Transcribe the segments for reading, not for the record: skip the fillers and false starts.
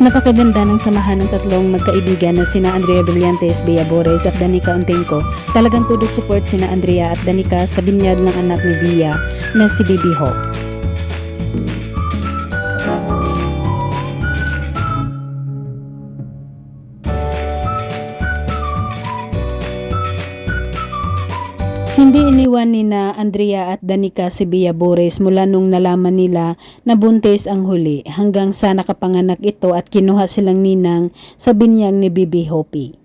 Napakaganda ng samahan ng tatlong magkaibigan na sina Andrea Brillantes, Bea Bores at Danica Untenco. Talagang todo support sina Andrea at Danica sa binyag ng anak ni Bea na si Bibi Hope. Hindi iniwan ni na Andrea at Danica si Bea Bores mula nung nalaman nila na buntis ang huli hanggang sa nakapanganak ito at kinuha silang ninang sa binyag ni Bibi Hope.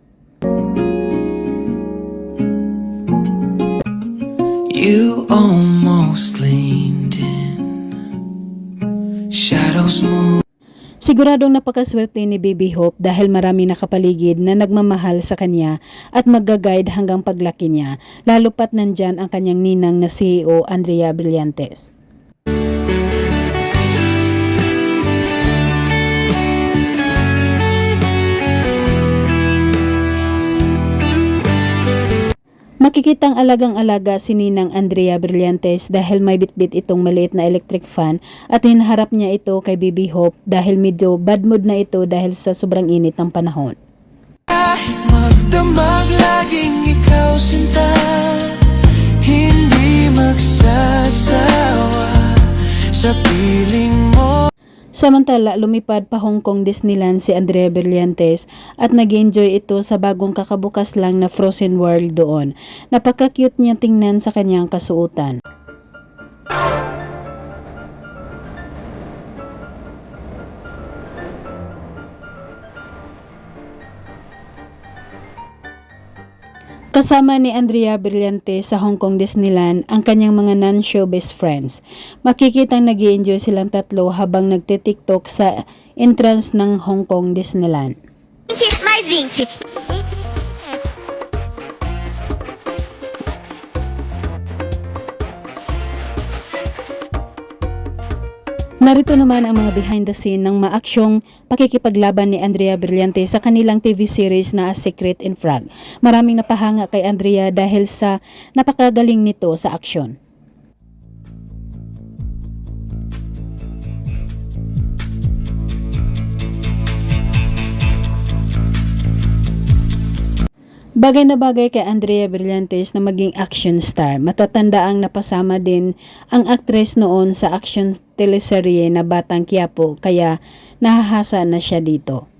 You almost leaned in, shadows move. Siguradong napakaswerte ni Bibi Hope dahil marami nakapaligid na nagmamahal sa kanya at magga-guide hanggang paglaki niya, lalo pat nandyan ang kanyang ninang na CEO Andrea Brillantes. Makikitang alagang-alaga si Ninang Andrea Brillantes dahil may bitbit itong maliit na electric fan at hinaharap niya ito kay Bibi Hope dahil medyo bad mood na ito dahil sa sobrang init ng panahon. Kahit magdamag laging ikaw sinta, hindi magsasawa sa piling mo. Samantala, lumipad pa Hong Kong Disneyland si Andrea Brillantes at nag-enjoy ito sa bagong kakabukas lang na Frozen World doon. Napaka-cute niya tingnan sa kanyang kasuotan. Kasama ni Andrea Brillantes sa Hong Kong Disneyland ang kanyang mga non-show best friends. Makikitang nag-i-enjoy silang tatlo habang nagtitiktok sa entrance ng Hong Kong Disneyland. Mais 20. Narito naman ang mga behind the scene ng maaksyong pakikipaglaban ni Andrea Brillantes sa kanilang TV series na Secret and Frag. Maraming napahanga kay Andrea dahil sa napakagaling nito sa aksyon. Bagay na bagay kay Andrea Brillantes na maging action star. Matatandaang napasama din ang aktres noon sa action teleserye na Batang Quiapo kaya nahahasa na siya dito.